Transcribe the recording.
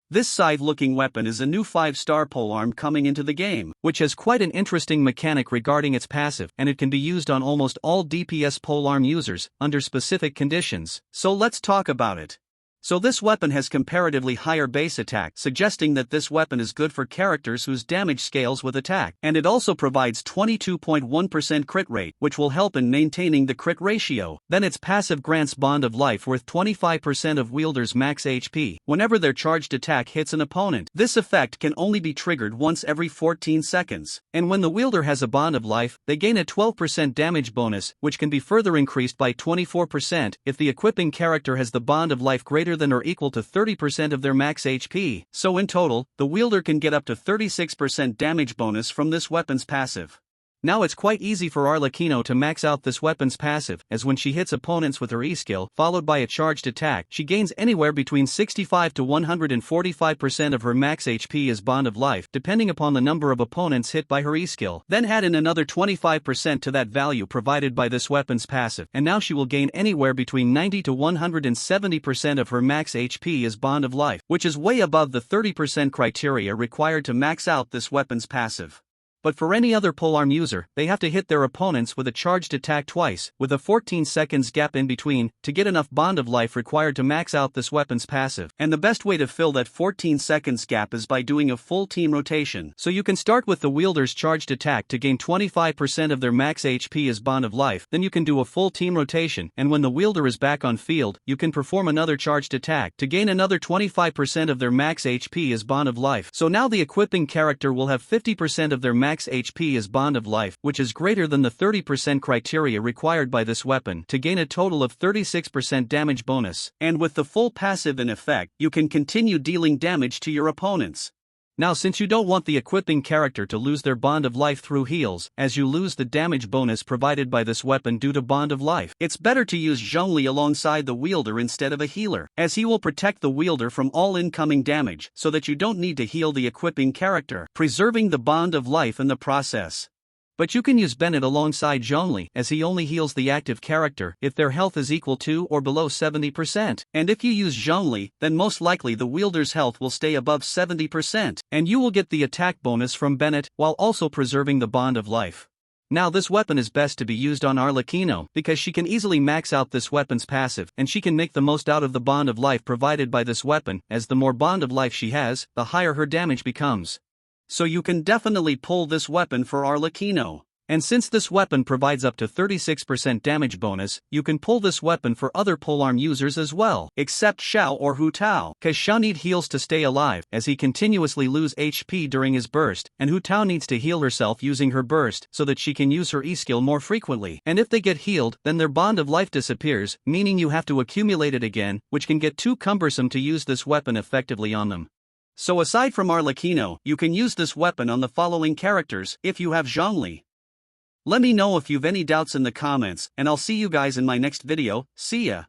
This scythe-looking weapon is a new 5-star polearm coming into the game, which has quite an interesting mechanic regarding its passive, and it can be used on almost all DPS polearm users, under specific conditions. So let's talk about it. So this weapon has comparatively higher base attack, suggesting that this weapon is good for characters whose damage scales with attack, and it also provides 22.1% crit rate, which will help in maintaining the crit ratio. Then its passive grants Bond of Life worth 25% of wielder's max HP, whenever their charged attack hits an opponent. This effect can only be triggered once every 14 seconds, and when the wielder has a Bond of Life, they gain a 12% damage bonus, which can be further increased by 24% if the equipping character has the Bond of Life greater than or equal to 30% of their max HP. So in total, the wielder can get up to 36% damage bonus from this weapon's passive. Now it's quite easy for Arlecchino to max out this weapon's passive, as when she hits opponents with her E-skill, followed by a charged attack, she gains anywhere between 65 to 145% of her max HP as Bond of Life, depending upon the number of opponents hit by her E-skill. Then add in another 25% to that value provided by this weapon's passive, and now she will gain anywhere between 90 to 170% of her max HP as Bond of Life, which is way above the 30% criteria required to max out this weapon's passive. But for any other polearm user, they have to hit their opponents with a charged attack twice, with a 14 seconds gap in between, to get enough Bond of Life required to max out this weapon's passive. And the best way to fill that 14 seconds gap is by doing a full team rotation. So you can start with the wielder's charged attack to gain 25% of their max HP as Bond of Life, then you can do a full team rotation, and when the wielder is back on field, you can perform another charged attack to gain another 25% of their max HP as Bond of Life. So now the equipping character will have 50% of their max HP as Bond of Life, which is greater than the 30% criteria required by this weapon, to gain a total of 36% damage bonus. And with the full passive in effect, you can continue dealing damage to your opponents. Now since you don't want the equipping character to lose their Bond of Life through heals, as you lose the damage bonus provided by this weapon due to Bond of Life, it's better to use Zhongli alongside the wielder instead of a healer, as he will protect the wielder from all incoming damage, so that you don't need to heal the equipping character, preserving the Bond of Life in the process. But you can use Bennett alongside Zhongli, as he only heals the active character if their health is equal to or below 70%. And if you use Zhongli, then most likely the wielder's health will stay above 70%, and you will get the attack bonus from Bennett, while also preserving the Bond of Life. Now this weapon is best to be used on Arlecchino, because she can easily max out this weapon's passive, and she can make the most out of the Bond of Life provided by this weapon, as the more Bond of Life she has, the higher her damage becomes. So you can definitely pull this weapon for Arlecchino. And since this weapon provides up to 36% damage bonus, you can pull this weapon for other polearm users as well, except Xiao or Hu Tao, cause Xiao need heals to stay alive, as he continuously lose HP during his burst, and Hu Tao needs to heal herself using her burst, so that she can use her E-skill more frequently. And if they get healed, then their Bond of Life disappears, meaning you have to accumulate it again, which can get too cumbersome to use this weapon effectively on them. So aside from Arlecchino, you can use this weapon on the following characters, if you have Zhongli. Let me know if you've any doubts in the comments, and I'll see you guys in my next video. See ya!